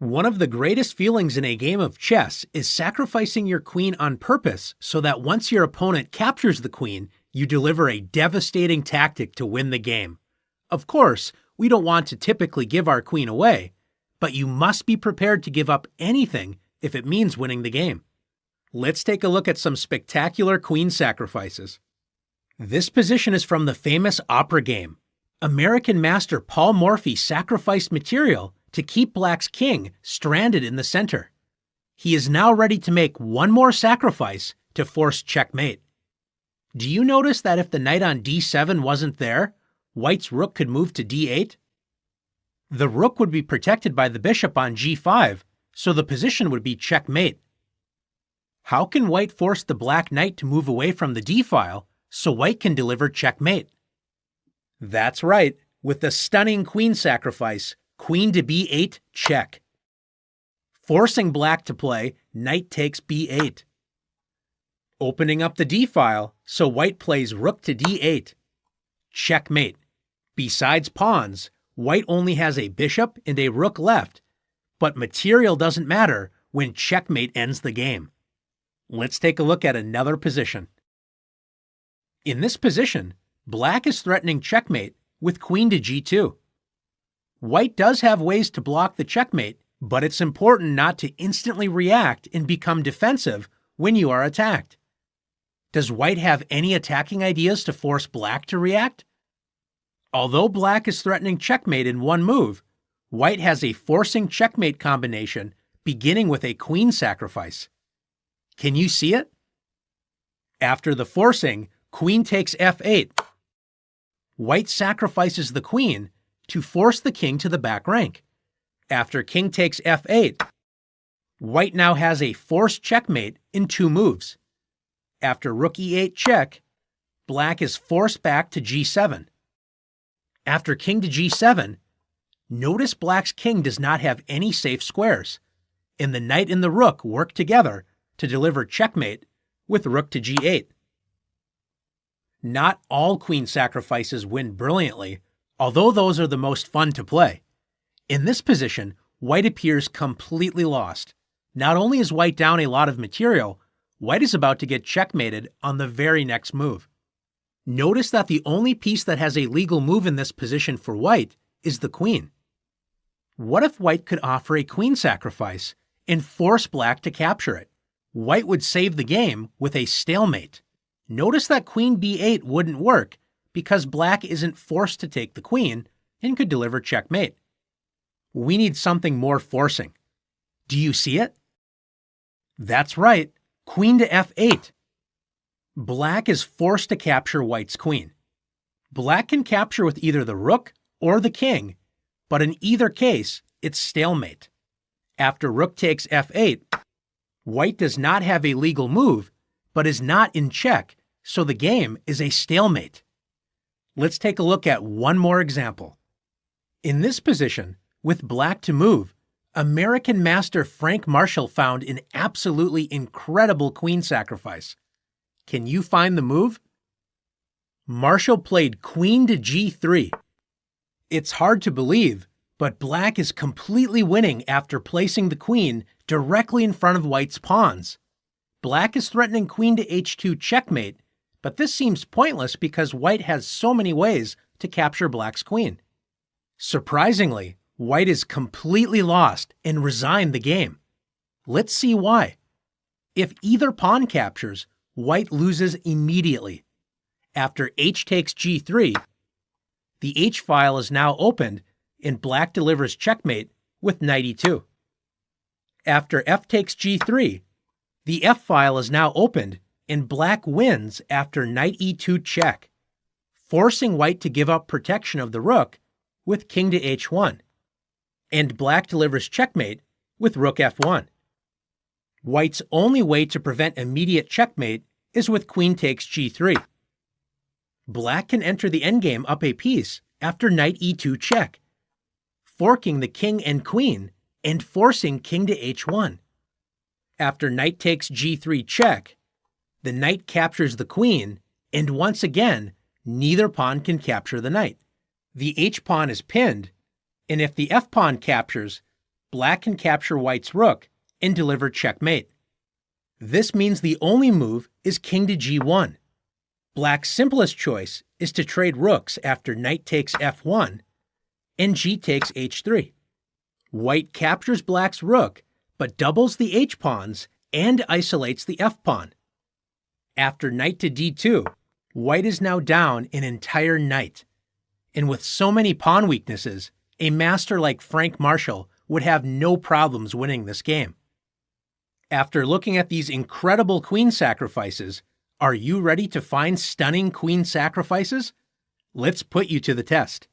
One of the greatest feelings in a game of chess is sacrificing your queen on purpose so that once your opponent captures the queen, you deliver a devastating tactic to win the game. Of course, we don't want to typically give our queen away, but you must be prepared to give up anything if it means winning the game. Let's take a look at some spectacular queen sacrifices. This position is from the famous opera game. American master Paul Morphy sacrificed material to keep Black's king stranded in the center. He is now ready to make one more sacrifice to force checkmate. Do you notice that if the knight on d7 wasn't there, White's rook could move to d8? The rook would be protected by the bishop on g5, so the position would be checkmate. How can White force the Black knight to move away from the d-file so White can deliver checkmate? That's right, with the stunning queen sacrifice, queen to b8 check. Forcing Black to play knight takes b8. Opening up the d-file so White plays rook to d8. Checkmate. Besides pawns, White only has a bishop and a rook left, but material doesn't matter when checkmate ends the game. Let's take a look at another position. In this position, Black is threatening checkmate with queen to g2. White does have ways to block the checkmate, but it's important not to instantly react and become defensive when you are attacked. Does White have any attacking ideas to force Black to react? Although Black is threatening checkmate in one move, White has a forcing checkmate combination beginning with a queen sacrifice. Can you see it? After the forcing, queen takes f8. White sacrifices the queen to force the king to the back rank. After king takes f8, White now has a forced checkmate in two moves. After rook e8 check, Black is forced back to g7. After king to g7, notice Black's king does not have any safe squares, and the knight and the rook work together to deliver checkmate with rook to g8. Not all queen sacrifices win brilliantly, although those are the most fun to play. In this position, White appears completely lost. Not only is White down a lot of material, White is about to get checkmated on the very next move. Notice that the only piece that has a legal move in this position for White is the queen. What if White could offer a queen sacrifice and force Black to capture it? White would save the game with a stalemate. Notice that queen b8 wouldn't work because Black isn't forced to take the queen and could deliver checkmate. We need something more forcing. Do you see it? That's right, queen to f8. Black is forced to capture White's queen. Black can capture with either the rook or the king, but in either case, it's stalemate. After rook takes f8, White does not have a legal move, but is not in check, so the game is a stalemate. Let's take a look at one more example. In this position, with Black to move, American master Frank Marshall found an absolutely incredible queen sacrifice. Can you find the move? Marshall played queen to g3. It's hard to believe, but Black is completely winning after placing the queen directly in front of White's pawns. Black is threatening queen to h2 checkmate, but this seems pointless because White has so many ways to capture Black's queen. Surprisingly, White is completely lost and resigned the game. Let's see why. If either pawn captures, White loses immediately. After h takes g3, the h-file is now opened and Black delivers checkmate with knight e2. After f takes g3, the f-file is now opened and Black wins after knight e2 check, forcing White to give up protection of the rook with king to h1, and Black delivers checkmate with rook f1. White's only way to prevent immediate checkmate is with queen takes g3. Black can enter the endgame up a piece after knight e2 check, forking the king and queen and forcing king to h1. After knight takes g3 check, the knight captures the queen, and once again, neither pawn can capture the knight. The h-pawn is pinned, and if the f-pawn captures, black can capture white's rook and deliver checkmate. This means the only move is king to g1. Black's simplest choice is to trade rooks after knight takes f1 and g takes h3. White captures black's rook, but doubles the h-pawns and isolates the f-pawn. After knight to d2, white is now down an entire knight. And with so many pawn weaknesses, a master like Frank Marshall would have no problems winning this game. After looking at these incredible queen sacrifices, are you ready to find stunning queen sacrifices? Let's put you to the test.